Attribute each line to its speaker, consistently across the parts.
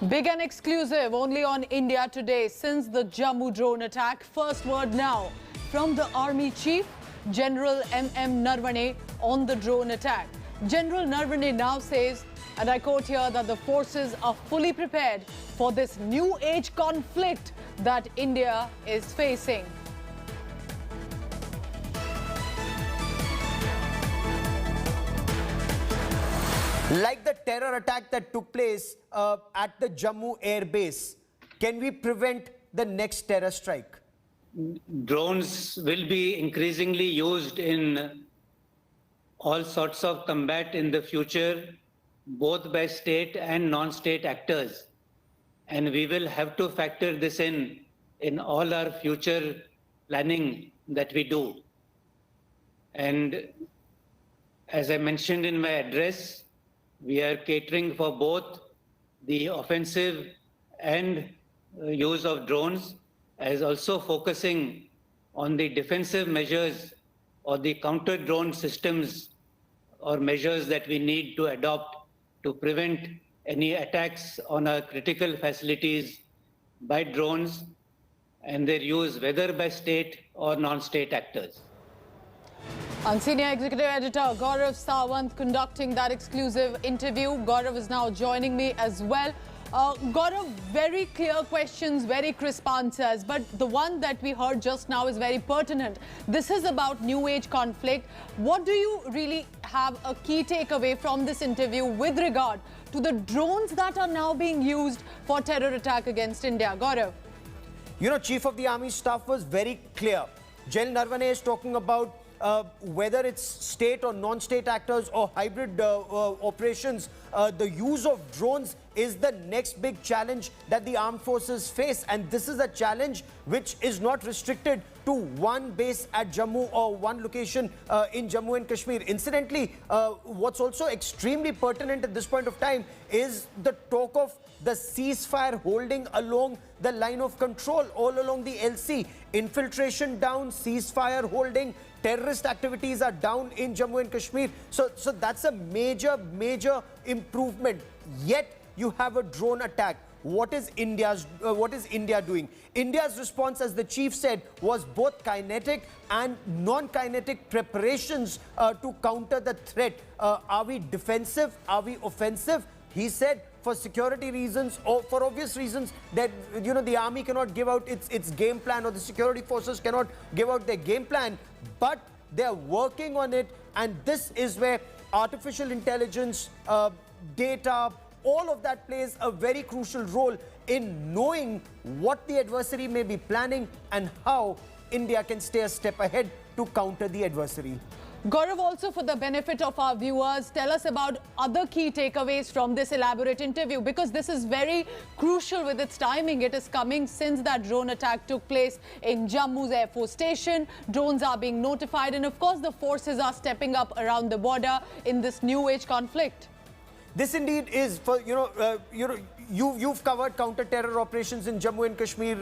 Speaker 1: Big and exclusive only on India Today since the Jammu drone attack. First word now from the Army Chief, General M.M. Naravane, on the drone attack. General Naravane now says, and I quote here, that the forces are fully prepared for this new age conflict that India is facing.
Speaker 2: Like the terror attack that took place at the Jammu Air Base, can we prevent the next terror strike?
Speaker 3: Drones will be increasingly used in all sorts of combat in the future, both by state and non-state actors. And we will have to factor this in all our future planning that we do. And as I mentioned in my address, we are catering for both the offensive and use of drones, as also focusing on the defensive measures or the counter-drone systems or measures that we need to adopt to prevent any attacks on our critical facilities by drones and their use whether by state or non-state actors.
Speaker 1: And Senior Executive Editor Gaurav Sawant conducting that exclusive interview. Gaurav is now joining me as well. Gaurav, very clear questions, very crisp answers, but the one that we heard just now is very pertinent. This is about new age conflict. What do you really have a key takeaway from this interview with regard to the drones that are now being used for terror attack against India? Gaurav.
Speaker 2: You know, Chief of the Army Staff was very clear. General Naravane is talking about whether it's state or non-state actors or hybrid operations, the use of drones is the next big challenge that the armed forces face. And this is a challenge which is not restricted to one base at Jammu or one location in Jammu and Kashmir. Incidentally, what's also extremely pertinent at this point of time is the talk of the ceasefire holding along the line of control, all along the LC. Infiltration down, ceasefire holding, terrorist activities are down in Jammu and Kashmir. So that's a major improvement. Yet you have a drone attack. What is India doing? India's response, as the chief said, was both kinetic and non-kinetic preparations to counter the threat. Are we defensive? Are we offensive? He said, for security reasons or for obvious reasons, that the army cannot give out its game plan, or the security forces cannot give out their game plan, but they're working on it. And this is where artificial intelligence, data, all of that plays a very crucial role in knowing what the adversary may be planning and how India can stay a step ahead to counter the adversary.
Speaker 1: Gaurav, also for the benefit of our viewers, tell us about other key takeaways from this elaborate interview, because this is very crucial with its timing. It is coming since that drone attack took place in Jammu's Air Force Station. Drones are being notified, and of course the forces are stepping up around the border in this new age conflict.
Speaker 2: This indeed is, for you've covered counter-terror operations in Jammu and Kashmir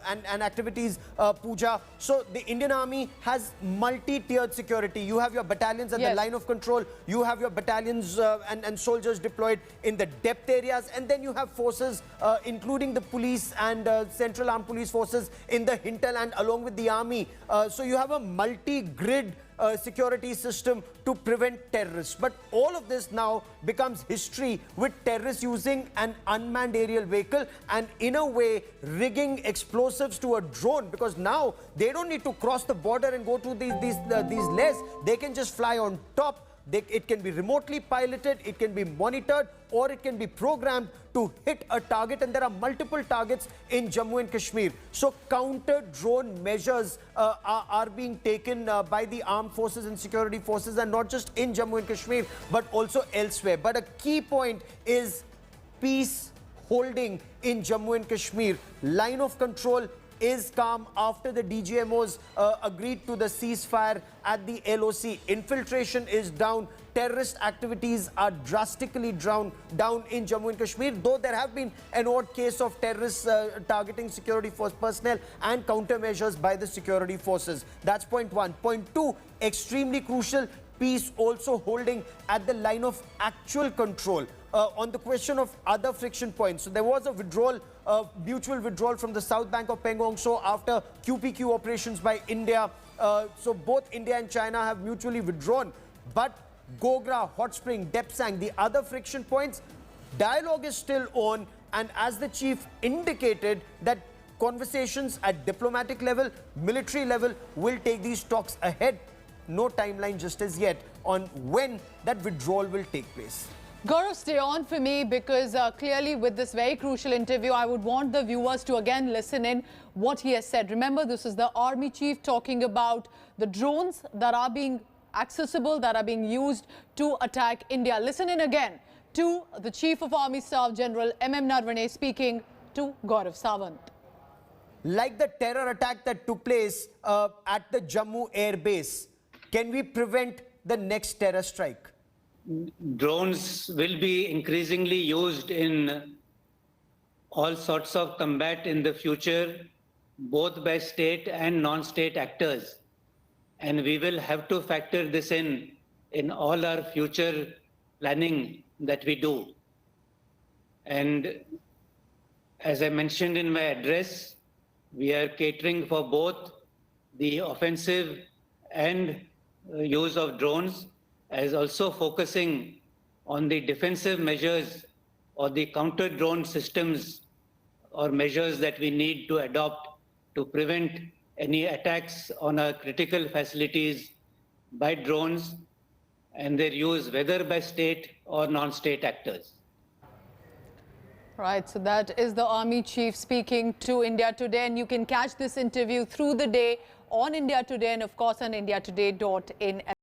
Speaker 2: and activities, Pooja. So the Indian Army has multi-tiered security. You have your battalions at the line of control. You have your battalions and soldiers deployed in the depth areas. And then you have forces, including the police and Central Armed Police Forces in the hinterland along with the army. So you have a multi-grid security system to prevent terrorists. But all of this now becomes history, with terrorists using an unmanned aerial vehicle and in a way rigging explosives to a drone, because now they don't need to cross the border and go to these layers. They can just fly on top. It can be remotely piloted, it can be monitored, or it can be programmed to hit a target, and there are multiple targets in Jammu and Kashmir. So counter-drone measures are being taken by the armed forces and security forces, and not just in Jammu and Kashmir, but also elsewhere. But a key point is peace holding in Jammu and Kashmir. Line of control is calm after the DGMOs agreed to the ceasefire at the LOC. Infiltration is down. Terrorist activities are drastically down in Jammu and Kashmir, though there have been an odd case of terrorists targeting security force personnel and countermeasures by the security forces. That's point one. Point two, extremely crucial, peace also holding at the line of actual control. On the question of other friction points, so there was a withdrawal, mutual withdrawal from the south bank of Pangong Tso after QPQ operations by India. So both India and China have mutually withdrawn. But Gogra, Hot Spring, Depsang, the other friction points, dialogue is still on. And as the chief indicated, that conversations at diplomatic level, military level will take these talks ahead. No timeline just as yet on when that withdrawal will take place.
Speaker 1: Gaurav, stay on for me because clearly with this very crucial interview, I would want the viewers to again listen in what he has said. Remember, this is the army chief talking about the drones that are being accessible, that are being used to attack India. Listen in again to the Chief of Army Staff General M.M. Naravane speaking to Gaurav Sawant.
Speaker 2: Like the terror attack that took place at the Jammu Air Base, can we prevent the next terror strike?
Speaker 3: Drones will be increasingly used in all sorts of combat in the future, both by state and non-state actors. And we will have to factor this in all our future planning that we do. And as I mentioned in my address, we are catering for both the offensive and use of drones, as also focusing on the defensive measures or the counter-drone systems or measures that we need to adopt to prevent any attacks on our critical facilities by drones and their use whether by state or non-state actors.
Speaker 1: Right, so that is the Army Chief speaking to India Today, and you can catch this interview through the day on India Today and of course on indiatoday.in.